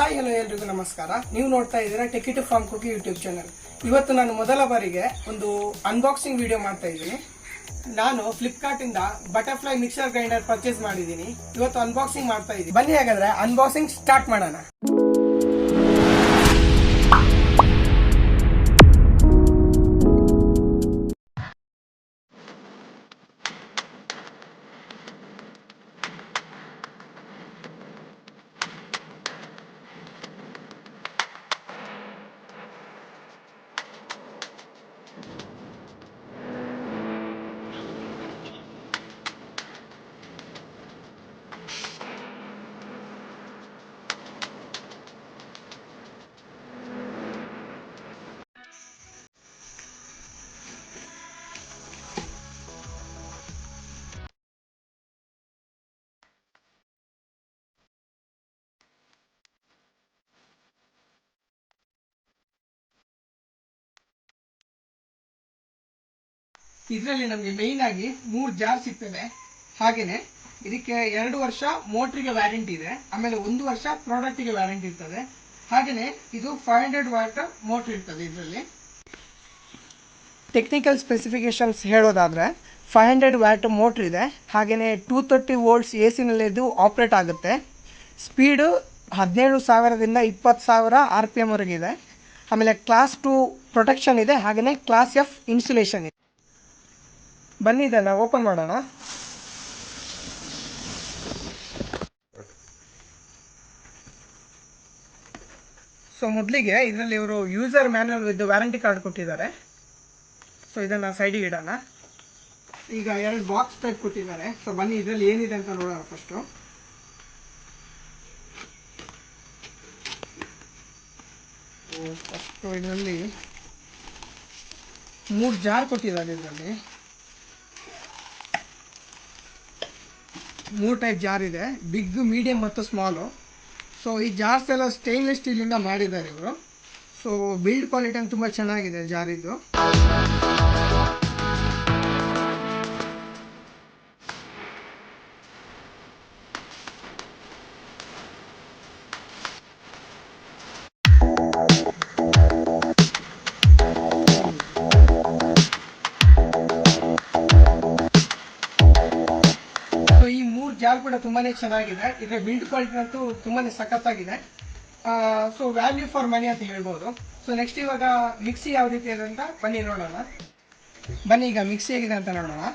Hi hello ಎಲ್ರಿಗೂ ನಮಸ್ಕಾರ. ನೀವು ನೋಡ್ತಾ ಇದ್ದೀರಾ ಟೆಕಿಟು ಫಾರ್ಮ್ ಕುಕಿ ಯೂಟ್ಯೂಬ್ ಚಾನಲ್. ಇವತ್ತು ನಾನು ಮೊದಲ ಬಾರಿಗೆ ಒಂದು ಅನ್ಬಾಕ್ಸಿಂಗ್ ವಿಡಿಯೋ ಮಾಡ್ತಾ ಇದ್ದೀನಿ. ನಾನು ಫ್ಲಿಪ್ಕಾರ್ಟ್ ಇಂದ ಬಟರ್ಫ್ಲೈ ಮಿಕ್ಸರ್ ಗ್ರೈಂಡರ್ ಪರ್ಚೇಸ್ ಮಾಡಿದ್ದೀನಿ. ಇವತ್ತು ಅನ್ಬಾಕ್ಸಿಂಗ್ ಮಾಡ್ತಾ ಇದ್ದೀನಿ. ಬನ್ನಿ ಹಾಗಾದ್ರೆ ಅನ್ಬಾಕ್ಸಿಂಗ್ ಸ್ಟಾರ್ಟ್ ಮಾಡೋಣ. ಇದರಲ್ಲಿ ನಮಗೆ ಮೇಯ್ನ್ ಆಗಿ 3 ಜಾರ್ ಸಿಗ್ತದೆ. ಹಾಗೇನೆ ಇದಕ್ಕೆ 2 ವರ್ಷ ಮೋಟ್ರಿಗೆ ವ್ಯಾರಂಟಿ ಇದೆ. ಆಮೇಲೆ 1 ವರ್ಷ ಪ್ರಾಡಕ್ಟಿಗೆ ವ್ಯಾರಂಟಿ ಇರ್ತದೆ. ಹಾಗೇನೆ ಇದು 500 ವಾಟ್ ಮೋಟ್ರ್ ಇರ್ತದೆ. ಇದರಲ್ಲಿ ಟೆಕ್ನಿಕಲ್ ಸ್ಪೆಸಿಫಿಕೇಶನ್ಸ್ ಹೇಳೋದಾದರೆ 500 ವ್ಯಾಟ್ ಮೋಟ್ರ್ ಇದೆ. ಹಾಗೆಯೇ 230 ವೋಲ್ಟ್ಸ್ ಎ ಸಿನಲ್ಲಿ ಇದು ಆಪ್ರೇಟ್ ಆಗುತ್ತೆ. ಸ್ಪೀಡು 17,000ದಿಂದ 20,000 RPM ವರೆಗಿದೆ. ಆಮೇಲೆ ಕ್ಲಾಸ್ 2 ಪ್ರೊಟೆಕ್ಷನ್ ಇದೆ. ಹಾಗೆಯೇ ಕ್ಲಾಸ್ F ಇನ್ಸುಲೇಷನ್ ಇದೆ. ಬನ್ನಿ ಇದನ್ನು ಓಪನ್ ಮಾಡೋಣ. ಸೊ ಮೊದಲಿಗೆ ಇದರಲ್ಲಿ ಇವರು user manual with warranty card ಕೊಟ್ಟಿದ್ದಾರೆ. ಸೊ ಇದನ್ನು ಸೈಡಿಗೆ ಇಡೋಣ. ಈಗ 2 ಬಾಕ್ಸ್ ಟೈಪ್ ಕೊಟ್ಟಿದ್ದಾರೆ. ಸೊ ಬನ್ನಿ ಇದರಲ್ಲಿ ಏನಿದೆ ಅಂತ ನೋಡೋಣ. ಫಸ್ಟು ಇದರಲ್ಲಿ 3 ಜಾರ್ ಕೊಟ್ಟಿದ್ದಾರೆ. ಇದರಲ್ಲಿ 3 ಟೈಪ್ ಜಾರ್ ಇದೆ, ಬಿಗ್, ಮೀಡಿಯಮ್ ಮತ್ತು ಸ್ಮಾಲು. ಸೊ ಈ ಜಾರ್ಸ್ ಎಲ್ಲ ಸ್ಟೇನ್ಲೆಸ್ ಸ್ಟೀಲಿಂದ ಮಾಡಿದ್ದಾರೆ ಇವರು. ಸೊ ಬಿಲ್ಡ್ ಕ್ವಾಲಿಟಿ ಅಂತ ತುಂಬ ಚೆನ್ನಾಗಿದೆ ಜಾರಿದ್ದು. ಜಾರ್ ಕೂಡ ತುಂಬಾನೇ ಚೆನ್ನಾಗಿದೆ. ಇದರ ಬಿಲ್ಡ್ ಕ್ವಾಲಿಟಿ ಅಂತೂ ತುಂಬಾನೇ ಸಖತ್ತಾಗಿದೆ. ಸೊ ವ್ಯಾಲ್ಯೂ ಫಾರ್ ಮನಿ ಅಂತ ಹೇಳ್ಬೋದು. ಸೊ ನೆಕ್ಸ್ಟ್ ಇವಾಗ ಮಿಕ್ಸಿ ಯಾವ ರೀತಿ ಇದೆ ಅಂತ ಬನ್ನಿ ನೋಡೋಣ. ಬನ್ನಿ ಈಗ ಮಿಕ್ಸಿ ಹೇಗಿದೆ ಅಂತ ನೋಡೋಣ.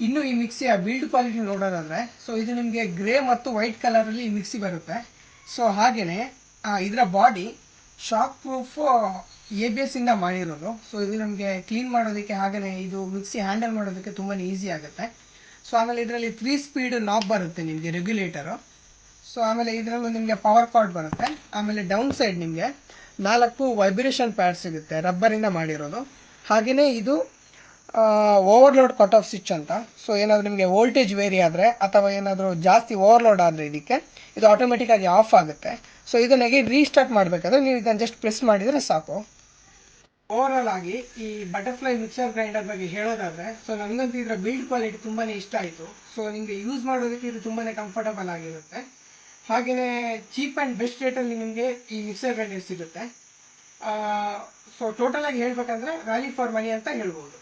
ಇನ್ನು ಈ ಮಿಕ್ಸಿಯ ಬಿಲ್ಡ್ ಕ್ವಾಲಿಟಿ ನೋಡೋದಾದರೆ, ಸೊ ಇದು ನಿಮಗೆ ಗ್ರೇ ಮತ್ತು ವೈಟ್ ಕಲರಲ್ಲಿ ಈ ಮಿಕ್ಸಿ ಬರುತ್ತೆ. ಸೊ ಹಾಗೆಯೇ ಇದರ ಬಾಡಿ ಶಾಕ್ ಪ್ರೂಫ್ ABS ಇಂದ ಮಾಡಿರೋದು. ಸೊ ಇದು ನಮಗೆ ಕ್ಲೀನ್ ಮಾಡೋದಕ್ಕೆ ಹಾಗೆಯೇ ಇದು ಮಿಕ್ಸಿ ಹ್ಯಾಂಡಲ್ ಮಾಡೋದಕ್ಕೆ ತುಂಬಾ ಈಸಿ ಆಗುತ್ತೆ. ಸೊ ಆಮೇಲೆ ಇದರಲ್ಲಿ 3 ಸ್ಪೀಡ್ ನಾಬ್ ಬರುತ್ತೆ ನಿಮಗೆ, ರೆಗ್ಯುಲೇಟರು. ಸೊ ಆಮೇಲೆ ಇದರಲ್ಲೂ ನಿಮಗೆ ಪವರ್ ಕಾರ್ಡ್ ಬರುತ್ತೆ. ಆಮೇಲೆ ಡೌನ್ ಸೈಡ್ ನಿಮಗೆ 4 ವೈಬ್ರೇಷನ್ ಪ್ಯಾಡ್ ಸಿಗುತ್ತೆ, ರಬ್ಬರಿಂದ ಮಾಡಿರೋದು. ಹಾಗೆಯೇ ಇದು ಓವರ್ಲೋಡ್ ಕಟ್ ಆಫ್ ಸ್ವಿಚ್ ಅಂತ. ಸೊ ಏನಾದರೂ ನಿಮಗೆ ವೋಲ್ಟೇಜ್ ವೇರಿ ಆದರೆ ಅಥವಾ ಏನಾದರೂ ಜಾಸ್ತಿ ಓವರ್ಲೋಡ್ ಆದರೆ ಇದಕ್ಕೆ ಇದು ಆಟೋಮೆಟಿಕ್ಕಾಗಿ ಆಫ್ ಆಗುತ್ತೆ. ಸೊ ಇದನ್ನಾಗಿ ರೀಸ್ಟಾರ್ಟ್ ಮಾಡಬೇಕಾದ್ರೆ ನೀವು ಇದನ್ನು ಜಸ್ಟ್ ಪ್ರೆಸ್ ಮಾಡಿದರೆ ಸಾಕು. ಓವರಾಲ್ ಆಗಿ ಈ ಬಟರ್ಫ್ಲೈ ಮಿಕ್ಸರ್ ಗ್ರೈಂಡರ್ ಬಗ್ಗೆ ಹೇಳೋದಾದರೆ, ಸೊ ನನಗಂತೂ ಇದರ ಬಿಲ್ಡ್ ಕ್ವಾಲಿಟಿ ತುಂಬಾ ಇಷ್ಟ ಆಯಿತು. ಸೊ ನಿಮಗೆ ಯೂಸ್ ಮಾಡೋದಕ್ಕೆ ಇದು ತುಂಬಾ ಕಂಫರ್ಟಬಲ್ ಆಗಿರುತ್ತೆ. ಹಾಗೆಯೇ ಚೀಪ್ ಆ್ಯಂಡ್ ಬೆಸ್ಟ್ ರೇಟಲ್ಲಿ ನಿಮಗೆ ಈ ಮಿಕ್ಸರ್ ಗ್ರೈಂಡರ್ ಸಿಗುತ್ತೆ. ಸೊ ಟೋಟಲಾಗಿ ಹೇಳಬೇಕಂದ್ರೆ ವ್ಯಾಲ್ಯೂ ಫಾರ್ ಮನಿ ಅಂತ ಹೇಳ್ಬೋದು.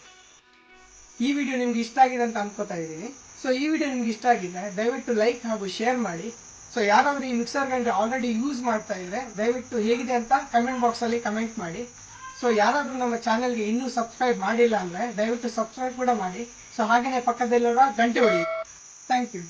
ಈ ವಿಡಿಯೋ ನಿಮ್ಗೆ ಇಷ್ಟ ಆಗಿದೆ ಅಂತ ಅನ್ಕೋತಾ ಇದ್ದೀನಿ. ಸೊ ಈ ವಿಡಿಯೋ ನಿಮ್ಗೆ ಇಷ್ಟ ಆಗಿದ್ದರೆ ದಯವಿಟ್ಟು ಲೈಕ್ ಹಾಗೂ ಶೇರ್ ಮಾಡಿ. ಸೊ ಯಾರಾದರೂ ಈ ಮಿಕ್ಸರ್ ಗ್ರೈಂಡರ್ ಆಲ್ರೆಡಿ ಯೂಸ್ ಮಾಡ್ತಾ ಇದ್ರೆ ದಯವಿಟ್ಟು ಹೇಗಿದೆ ಅಂತ ಕಮೆಂಟ್ ಬಾಕ್ಸಲ್ಲಿ ಕಮೆಂಟ್ ಮಾಡಿ. ಸೊ ಯಾರಾದರೂ ನಮ್ಮ ಚಾನಲ್ಗೆ ಇನ್ನೂ ಸಬ್ಸ್ಕ್ರೈಬ್ ಮಾಡಿಲ್ಲ ಅಂದರೆ ದಯವಿಟ್ಟು ಸಬ್ಸ್ಕ್ರೈಬ್ ಕೂಡ ಮಾಡಿ. ಸೊ ಹಾಗೆಯೇ ಪಕ್ಕದಲ್ಲಿರೋ ಗಂಟೆ ಹೊಡಿ. Thank you.